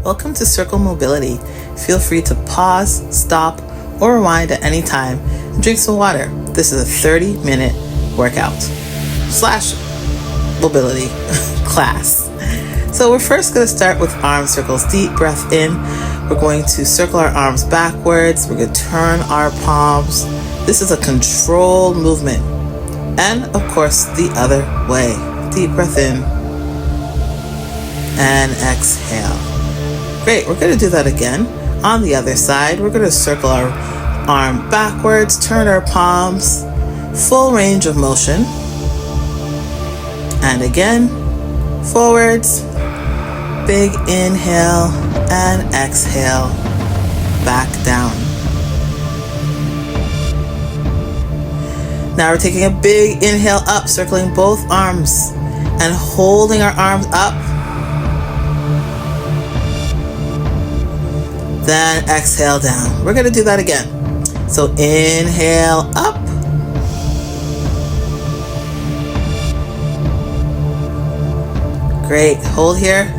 Welcome to CIRCL Mobility. Feel free to pause, stop, or rewind at any time and drink some water. This is a 30-minute workout / mobility class. So we're first going to start with arm circles. Deep breath in. We're going to circle our arms backwards. We're going to turn our palms. This is a controlled movement. And of course, the other way. Deep breath in and exhale. Great, we're going to do that again. On the other side, we're going to circle our arm backwards, turn our palms, full range of motion. And again, forwards, big inhale and exhale, back down. Now we're taking a big inhale up, circling both arms and holding our arms up. Then exhale down. We're going to do that again. So inhale up. Great. Hold here.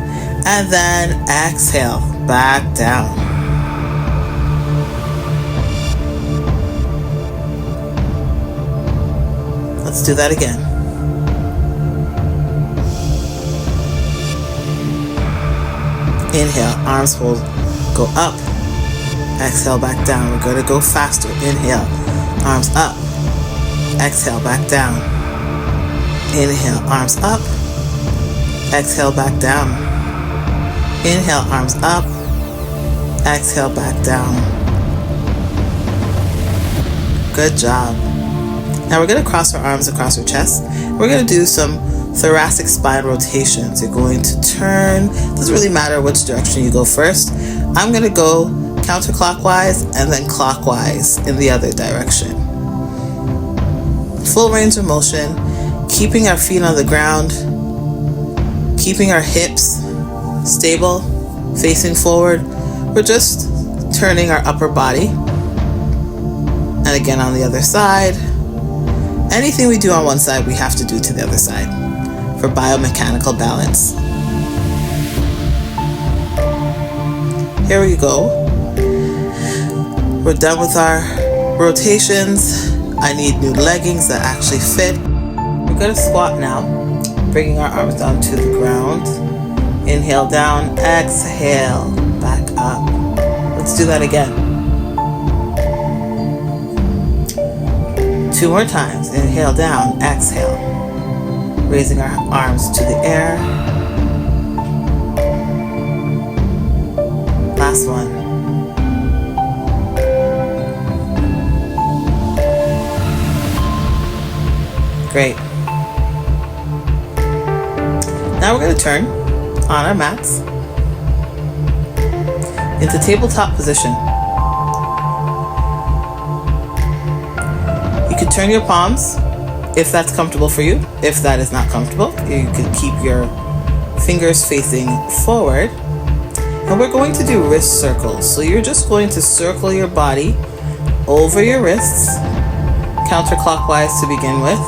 And then exhale. Back down. Let's do that again. Inhale. Arms hold. Go up, exhale back down. We're going to go faster. Inhale, arms up, exhale back down. Inhale, arms up, exhale back down. Inhale, arms up, exhale back down. Good job. Now we're going to cross our arms across our chest. We're going to do some thoracic spine rotations. You're going to turn. Doesn't really matter which direction you go first. I'm going to go counterclockwise and then clockwise in the other direction. Full range of motion, keeping our feet on the ground, keeping our hips stable, facing forward. We're just turning our upper body. And again on the other side. Anything we do on one side, we have to do to the other side for biomechanical balance. Here we go. We're done with our rotations. I need new leggings that actually fit. We're going to squat now, bringing our arms down to the ground. Inhale down, exhale, back up. Let's do that again. 2 more times. Inhale down, exhale. Raising our arms to the air. Last one. Great. Now we're going to turn on our mats into tabletop position. You can turn your palms if that's comfortable for you. If that is not comfortable, you can keep your fingers facing forward. And we're going to do wrist circles. So you're just going to circle your body over your wrists, counterclockwise to begin with,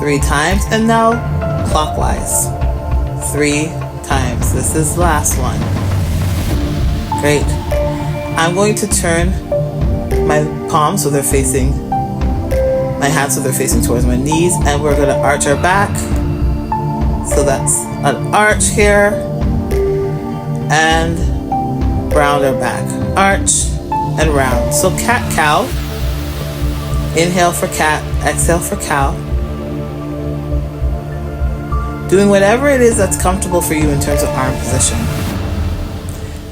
3 times, and now clockwise, 3 times. This is the last one. Great. I'm going to turn my palms so they're facing, my hands so they're facing towards my knees, and we're going to arch our back. So that's an arch here. And round our back. Arch and round. So cat-cow. Inhale for cat. Exhale for cow. Doing whatever it is that's comfortable for you in terms of arm position.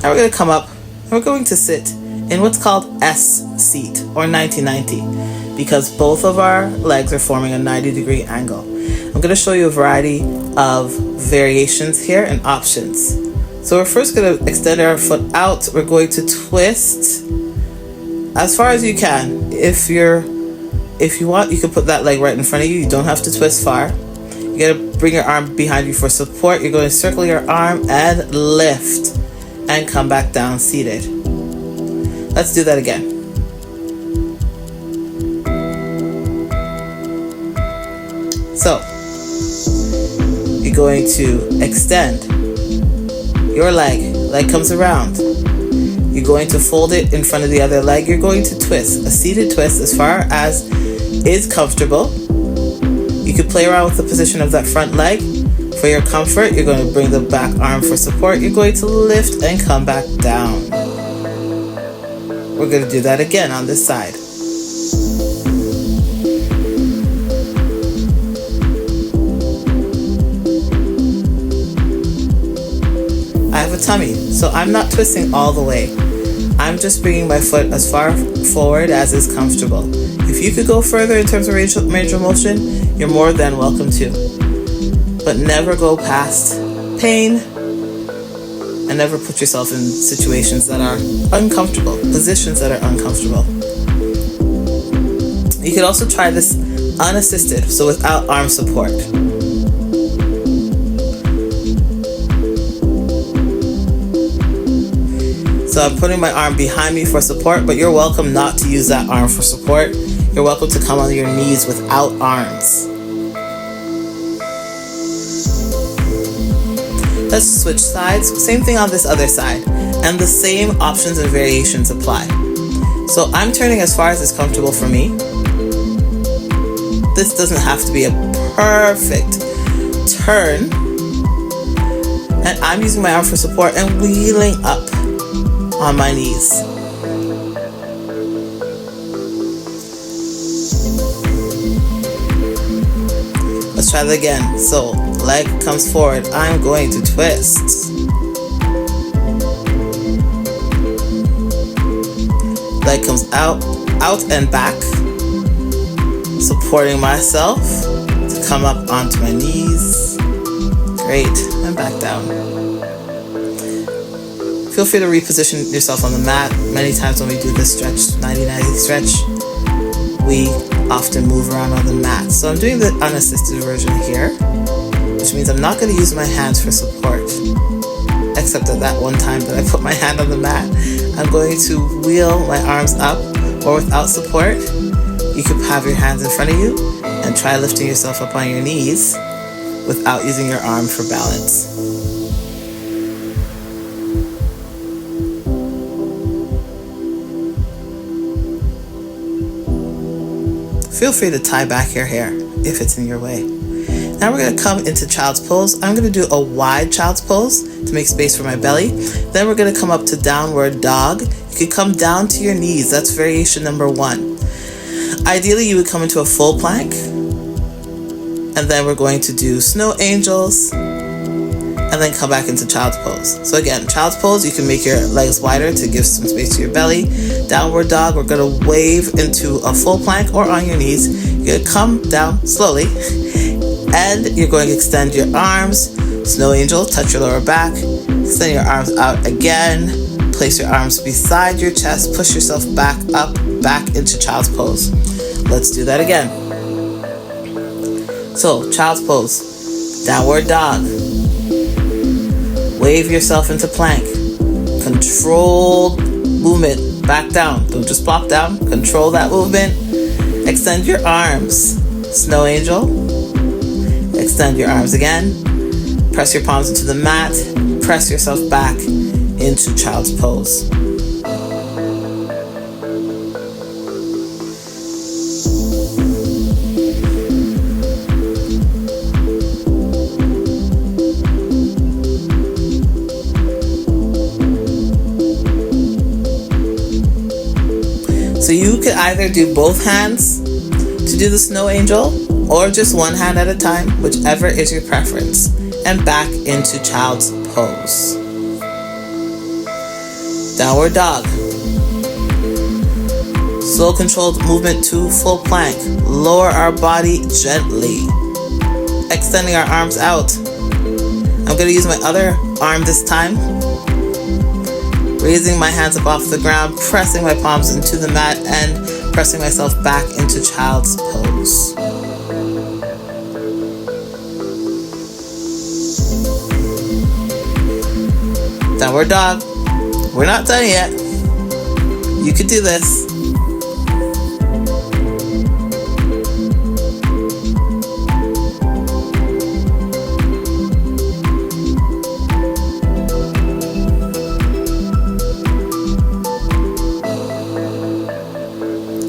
Now we're going to come up and we're going to sit in what's called S seat or 90-90 because both of our legs are forming a 90-degree angle. I'm going to show you a variety of variations here and options. So we're first going to extend our foot out. We're going to twist as far as you can. If you want, you can put that leg right in front of you. You don't have to twist far. You got to bring your arm behind you for support. You're going to circle your arm and lift and come back down seated. Let's do that again. So you're going to extend your leg Leg comes around. You're going to fold it in front of the other leg. You're going to twist, a seated twist as far as is comfortable. You could play around with the position of that front leg. For your comfort, you're going to bring the back arm for support. You're going to lift and come back down. We're going to do that again on this side. I have a tummy, so I'm not twisting all the way. I'm just bringing my foot as far forward as is comfortable. If you could go further in terms of range of motion, you're more than welcome to. But never go past pain and never put yourself in situations that are uncomfortable, positions that are uncomfortable. You could also try this unassisted, so without arm support. So I'm putting my arm behind me for support, but you're welcome not to use that arm for support. You're welcome to come on your knees without arms. Let's switch sides. Same thing on this other side. And the same options and variations apply. So I'm turning as far as is comfortable for me. This doesn't have to be a perfect turn. And I'm using my arm for support and wheeling up on my knees. Let's try that again. So leg comes forward. I'm going to twist. Leg comes out and back, supporting myself to come up onto my knees. Great, and back down. Feel free to reposition yourself on the mat. Many times when we do this stretch, 90-90 stretch, we often move around on the mat. So I'm doing the unassisted version here, which means I'm not going to use my hands for support, except at that one time that I put my hand on the mat. I'm going to wheel my arms up, or without support, you could have your hands in front of you and try lifting yourself up on your knees without using your arm for balance. Feel free to tie back your hair if it's in your way. Now we're going to come into child's pose. I'm going to do a wide child's pose to make space for my belly. Then we're going to come up to downward dog. You could come down to your knees. That's variation number 1. Ideally, you would come into a full plank. And then we're going to do snow angels. And then come back into child's pose. So again, child's pose, you can make your legs wider to give some space to your belly. Downward dog, we're going to wave into a full plank or on your knees. You're going to come down slowly. And you're going to extend your arms. Snow angel, touch your lower back. Extend your arms out again. Place your arms beside your chest. Push yourself back up, back into child's pose. Let's do that again. So, child's pose. Downward dog. Wave yourself into plank. Controlled movement. Back down. Don't just plop down. Control that movement. Extend your arms. Snow angel. Extend your arms again. Press your palms into the mat. Press yourself back into child's pose. So you could either do both hands to do the snow angel, or just one hand at a time, whichever is your preference, and back into child's pose. Downward dog. Slow controlled movement to full plank. Lower our body gently. Extending our arms out. I'm going to use my other arm this time. Raising my hands up off the ground, pressing my palms into the mat, and pressing myself back into child's pose. Downward dog. We're not done yet. You can do this.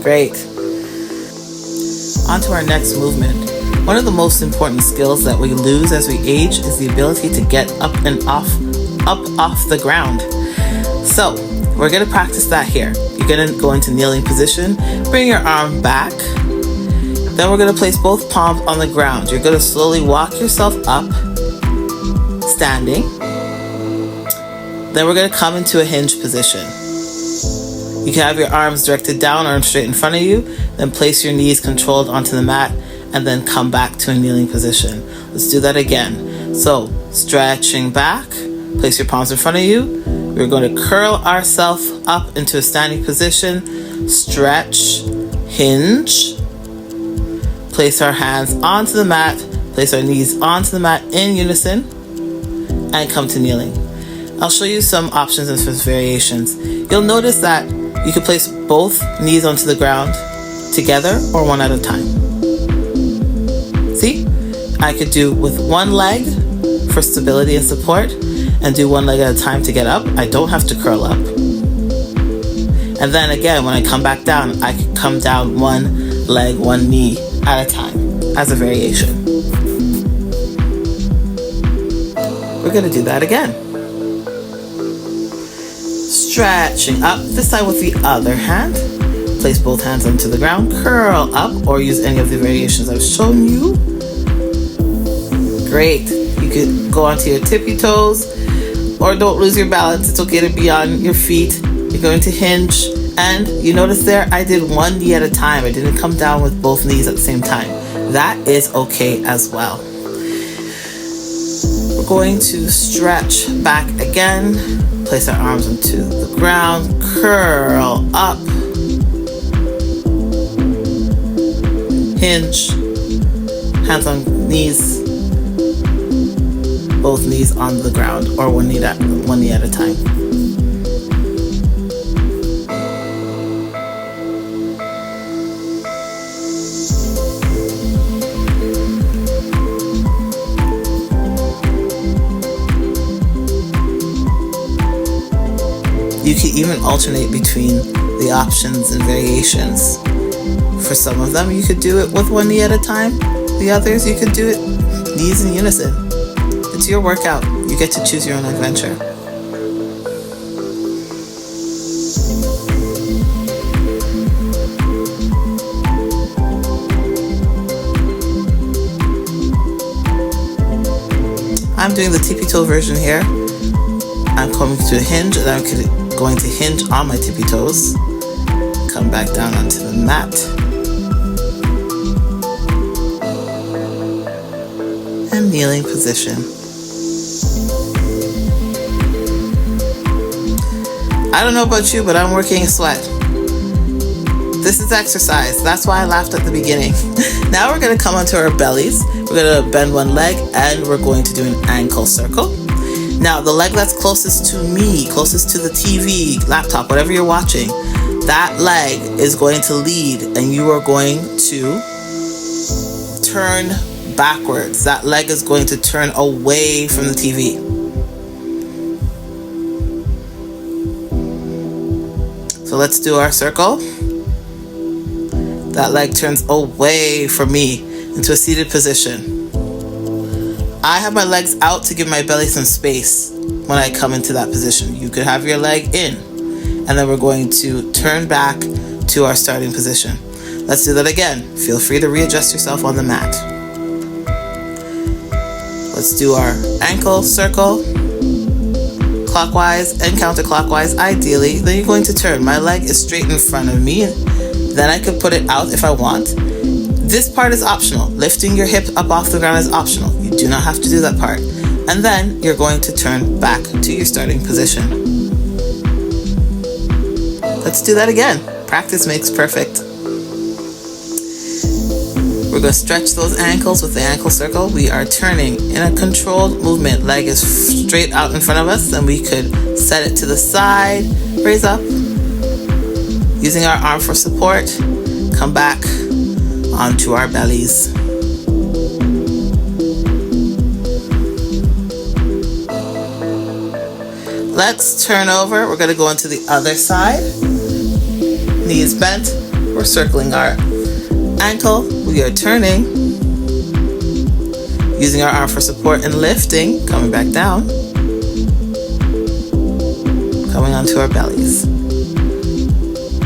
Great. On to our next movement. One of the most important skills that we lose as we age is the ability to get up off the ground. So we're going to practice that here. You're going to go into kneeling position, bring your arm back. Then we're going to place both palms on the ground. You're going to slowly walk yourself up, standing. Then we're going to come into a hinge position. You can have your arms directed down or straight in front of you. Then place your knees controlled onto the mat and then come back to a kneeling position. Let's do that again. So stretching back, place your palms in front of you. We're going to curl ourselves up into a standing position, stretch, hinge, place our hands onto the mat, place our knees onto the mat in unison, and come to kneeling. I'll show you some options and some variations. You'll notice that you can place both knees onto the ground together or one at a time. See? I could do with one leg for stability and support and do one leg at a time to get up. I don't have to curl up. And then again, when I come back down, I can come down one leg, one knee at a time as a variation. We're going to do that again. Stretching up, this side with the other hand. Place both hands onto the ground, curl up, or use any of the variations I've shown you. Great. You could go onto your tippy toes, or don't lose your balance. It's okay to be on your feet. You're going to hinge. And you notice there, I did one knee at a time. I didn't come down with both knees at the same time. That is okay as well. We're going to stretch back again. Place our arms onto the ground. Curl up. Hinge. Hands on knees. Both knees on the ground, or one knee at a time. You can even alternate between the options and variations. For some of them, you could do it with one knee at a time. The others, you could do it knees in unison. It's your workout. You get to choose your own adventure. I'm doing the tippy toe version here. I'm coming to a hinge and I'm going to hinge on my tippy toes. Come back down onto the mat. And kneeling position. I don't know about you, but I'm working a sweat. This is exercise. That's why I laughed at the beginning. Now we're going to come onto our bellies. We're going to bend one leg and we're going to do an ankle circle. Now, the leg that's closest to me, closest to the TV, laptop, whatever you're watching, that leg is going to lead and you are going to turn backwards. That leg is going to turn away from the TV. So let's do our circle. That leg turns away from me into a seated position. I have my legs out to give my belly some space when I come into that position. You could have your leg in, and then we're going to turn back to our starting position. Let's do that again. Feel free to readjust yourself on the mat. Let's do our ankle circle, clockwise and counterclockwise ideally. Then you're going to turn. My leg is straight in front of me. Then I could put it out if I want. This part is optional. Lifting your hip up off the ground is optional. You do not have to do that part. And then you're going to turn back to your starting position. Let's do that again. Practice makes perfect. We're going to stretch those ankles with the ankle circle. We are turning in a controlled movement. Leg is straight out in front of us, and we could set it to the side, raise up, using our arm for support, come back onto our bellies. Let's turn over. We're going to go into the other side. Knees bent, We're circling our ankle. We are turning, using our arm for support and lifting, coming back down, coming onto our bellies.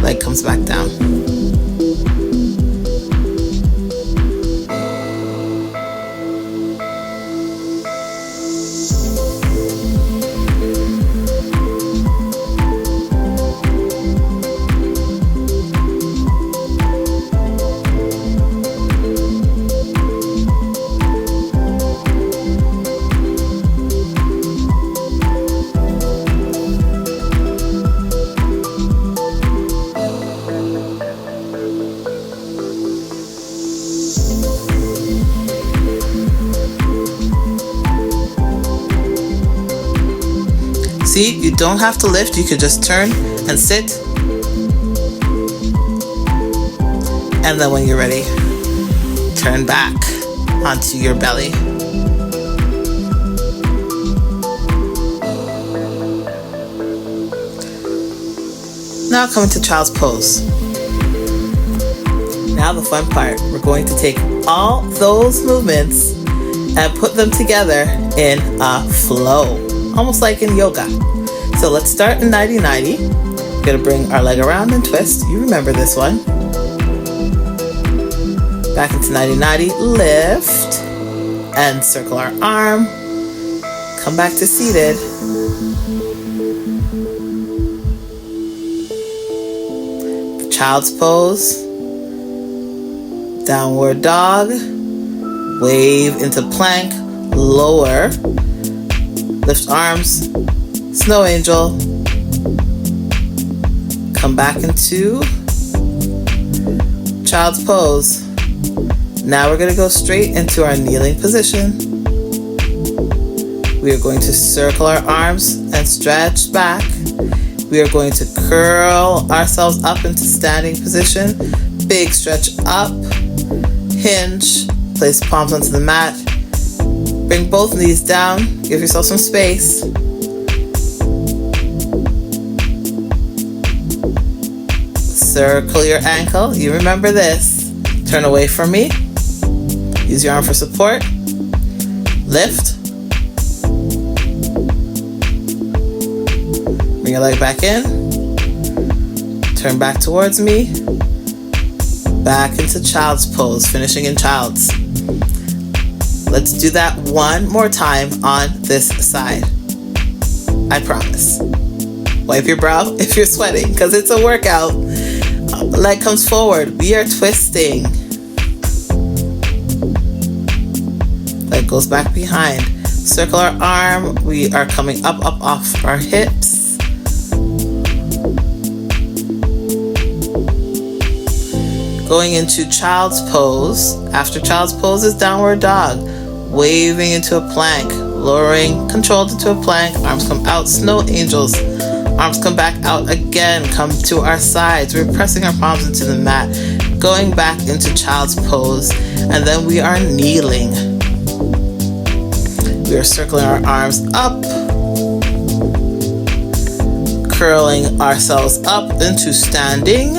Leg comes back down. See, you don't have to lift, you could just turn and sit. And then when you're ready, turn back onto your belly. Now coming to child's pose. Now the fun part, we're going to take all those movements and put them together in a flow. Almost like in yoga. So let's start in 90-90. We're going to bring our leg around and twist. You remember this one. Back into 90-90. Lift. And circle our arm. Come back to seated. The child's pose. Downward dog. Wave into plank. Lower. Lift arms, snow angel, come back into child's pose. Now we're going to go straight into our kneeling position. We are going to circle our arms and stretch back. We are going to curl ourselves up into standing position. Big stretch up, hinge, place palms onto the mat. Bring both knees down, give yourself some space. Circle your ankle, you remember this. Turn away from me. Use your arm for support. Lift. Bring your leg back in. Turn back towards me. Back into child's pose, finishing in child's. Let's do that one more time on this side. I promise. Wipe your brow if you're sweating, because it's a workout. Leg comes forward. We are twisting. Leg goes back behind. Circle our arm. We are coming up off our hips. Going into child's pose. After child's pose is downward dog. Waving into a plank, lowering, controlled into a plank, arms come out, snow angels, arms come back out again, come to our sides, we're pressing our palms into the mat, going back into child's pose, and then we are kneeling. We are circling our arms up, curling ourselves up into standing.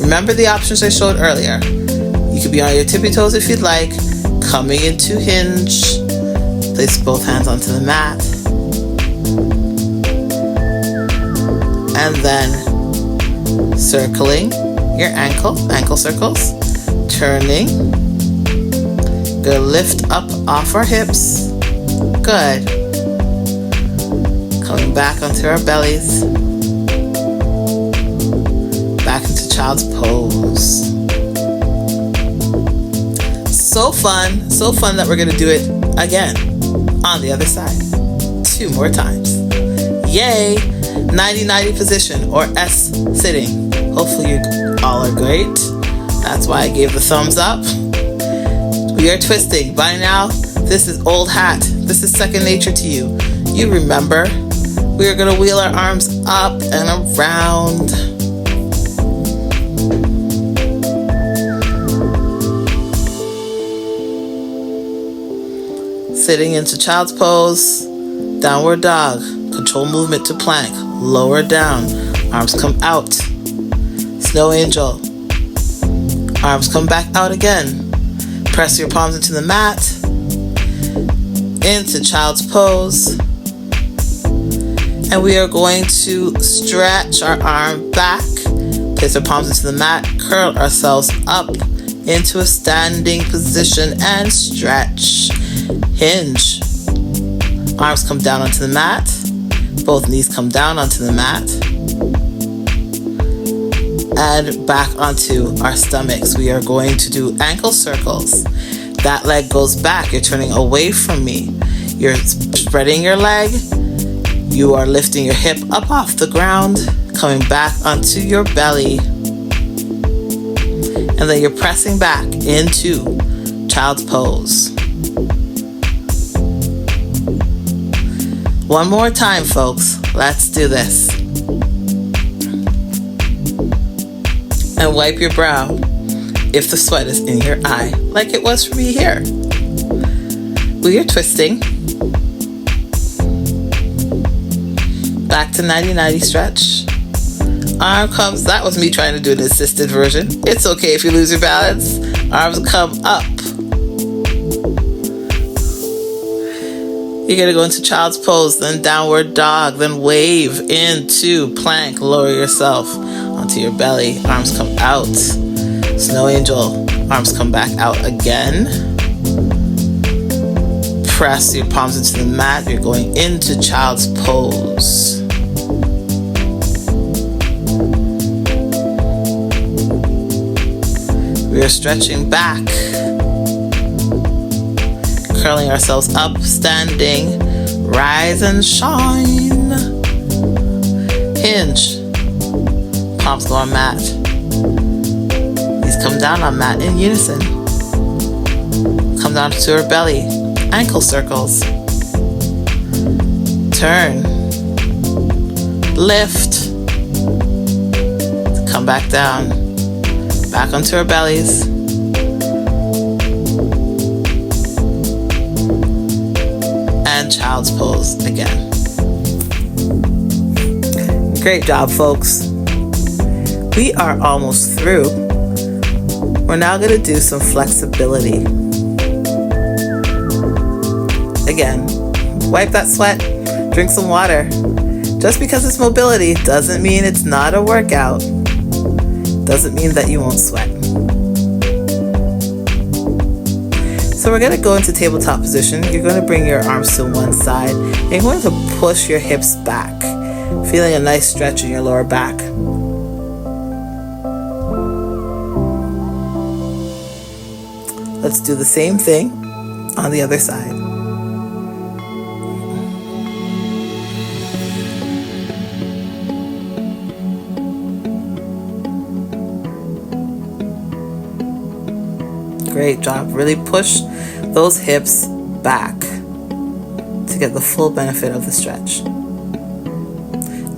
Remember the options I showed earlier. You could be on your tippy toes if you'd like. Coming into hinge, place both hands onto the mat, and then circling your ankle circles, turning, gonna lift up off our hips, good, coming back onto our bellies, back into child's pose. So fun that we're gonna do it again on the other side. 2 more times. Yay! 90-90 position or S sitting. Hopefully you all are great. That's why I gave the thumbs up. We are twisting. By now, this is old hat. This is second nature to you. You remember. We are gonna wheel our arms up and around. Sitting into child's pose, downward dog, control movement to plank, lower down, arms come out, snow angel, Arms come back out again. Press your palms into the mat, into child's pose. And we are going to stretch our arm back, place our palms into the mat, curl ourselves up into a standing position and stretch. Hinge. Arms come down onto the mat. Both knees come down onto the mat. And back onto our stomachs. We are going to do ankle circles. That leg goes back. You're turning away from me. You're spreading your leg. You are lifting your hip up off the ground, coming back onto your belly. And then you're pressing back into child's pose. One more time, folks. Let's do this. And wipe your brow if the sweat is in your eye, like it was for me here. We are twisting. Back to 90-90 stretch. Arm comes, that was me trying to do an assisted version. It's okay if you lose your balance. Arms come up. You're gonna go into child's pose, then downward dog, then wave into plank. Lower yourself onto your belly. Arms come out. Snow angel. Arms come back out again. Press your palms into the mat. You're going into child's pose. We are stretching back. Curling ourselves up, standing. Rise and shine. Hinge. Palms go on mat. Knees come down on mat in unison. Come down to our belly. Ankle circles. Turn. Lift. Come back down. Back onto our bellies. And child's pose again. Great job, folks. We are almost through. We're now going to do some flexibility. Again, wipe that sweat, drink some water. Just because it's mobility doesn't mean it's not a workout. Doesn't mean that you won't sweat. So we're going to go into tabletop position. You're going to bring your arms to one side and you're going to push your hips back, feeling a nice stretch in your lower back. Let's do the same thing on the other side. Great job. Really push those hips back to get the full benefit of the stretch.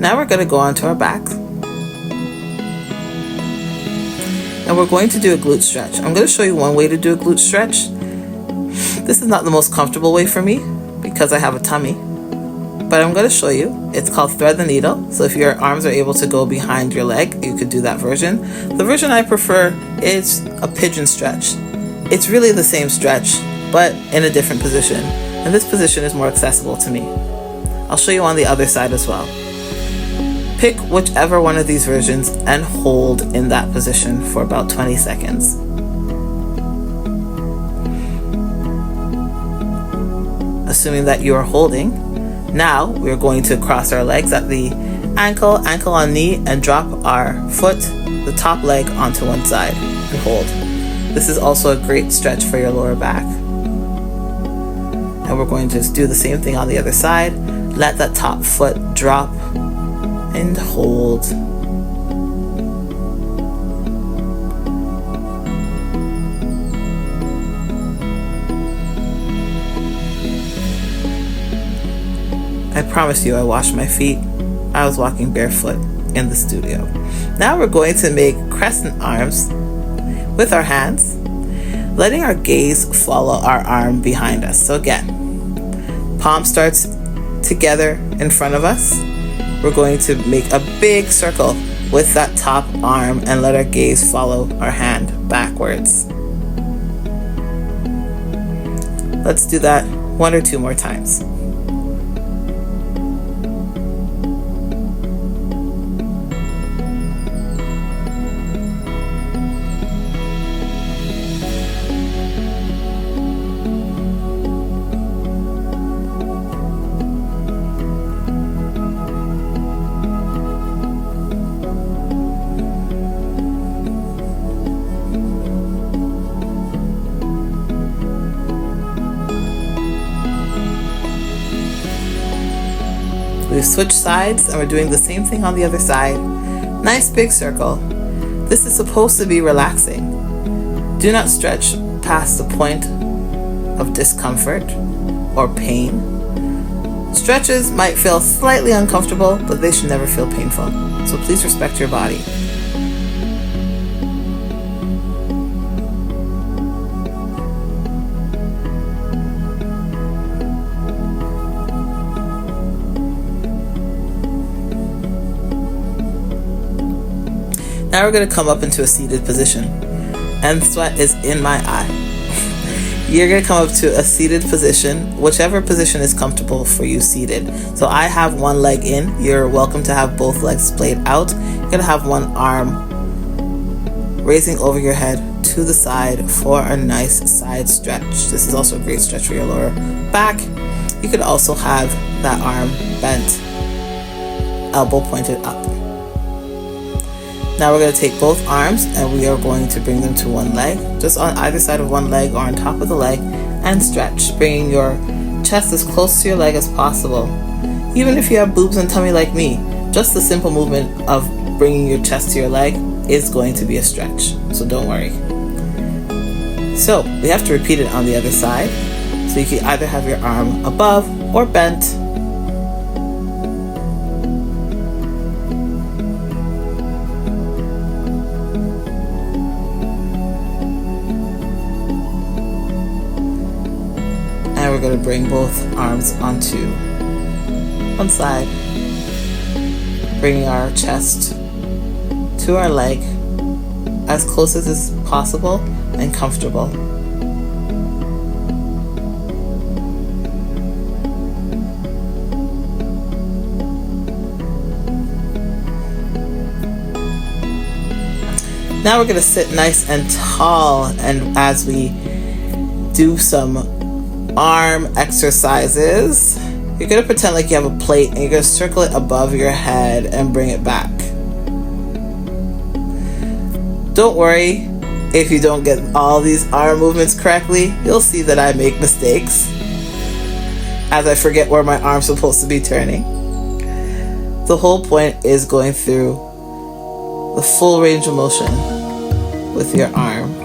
Now we're going to go onto our back. And we're going to do a glute stretch. I'm going to show you one way to do a glute stretch. This is not the most comfortable way for me because I have a tummy. But I'm going to show you. It's called thread the needle. So if your arms are able to go behind your leg, you could do that version. The version I prefer is a pigeon stretch. It's really the same stretch, but in a different position. And this position is more accessible to me. I'll show you on the other side as well. Pick whichever one of these versions and hold in that position for about 20 seconds. Assuming that you are holding, now we're going to cross our legs at the ankle on knee, and drop our foot, the top leg, onto one side and hold. This is also a great stretch for your lower back. And we're going to do the same thing on the other side. Let that top foot drop and hold. I promise you I washed my feet. I was walking barefoot in the studio. Now we're going to make crescent arms with our hands, letting our gaze follow our arm behind us. So again, palm starts together in front of us. We're going to make a big circle with that top arm and let our gaze follow our hand backwards. Let's do that 1 or 2 more times. We've switched sides and we're doing the same thing on the other side. Nice big circle. This is supposed to be relaxing. Do not stretch past the point of discomfort or pain. Stretches might feel slightly uncomfortable, but they should never feel painful. So please respect your body. Now we're going to come up into a seated position, and sweat is in my eye. You're going to come up to a seated position, whichever position is comfortable for you seated. So I have one leg in. You're welcome to have both legs splayed out. You're going to have one arm raising over your head to the side for a nice side stretch. This is also a great stretch for your lower back. You could also have that arm bent, elbow pointed up. Now we're going to take both arms and we are going to bring them to one leg, just on either side of one leg or on top of the leg, and stretch, bringing your chest as close to your leg as possible. Even if you have boobs and tummy like me, just the simple movement of bringing your chest to your leg is going to be a stretch, so don't worry. So we have to repeat it on the other side. So you can either have your arm above or bent. And we're going to bring both arms onto one side, bringing our chest to our leg as close as is possible and comfortable. Now we're going to sit nice and tall, and as we do some arm exercises, you're going to pretend like you have a plate and you're going to circle it above your head and bring it back. Don't worry if you don't get all these arm movements correctly. You'll see that I make mistakes as I forget where my arm's supposed to be turning. The whole point is going through the full range of motion with your arm.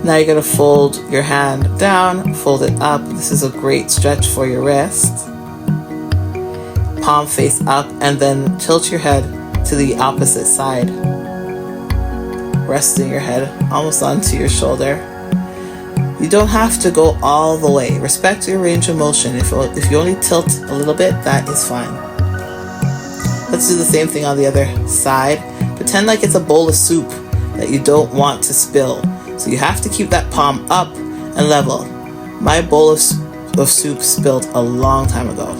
Now you're going to fold your hand down, fold it up. This is a great stretch for your wrist. Palm face up, and then tilt your head to the opposite side, resting your head almost onto your shoulder. You don't have to go all the way. Respect your range of motion. If you only tilt a little bit, that is fine. Let's do the same thing on the other side. Pretend like it's a bowl of soup that you don't want to spill. So you have to keep that palm up and level. My bowl of soup spilled a long time ago,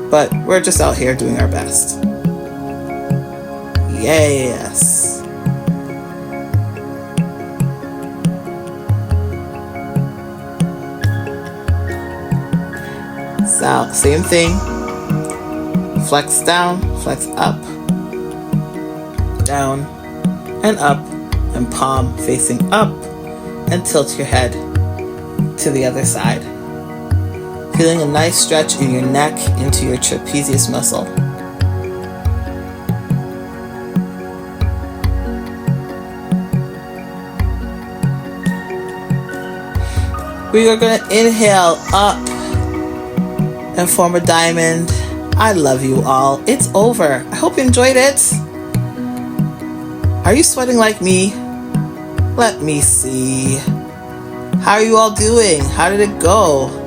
but we're just out here doing our best. Yes. So same thing. Flex down, flex up, down and up, and palm facing up, and tilt your head to the other side. Feeling a nice stretch in your neck into your trapezius muscle. We are going to inhale up and form a diamond. I love you all. It's over. I hope you enjoyed it. Are you sweating like me? Let me see. How are you all doing? How did it go?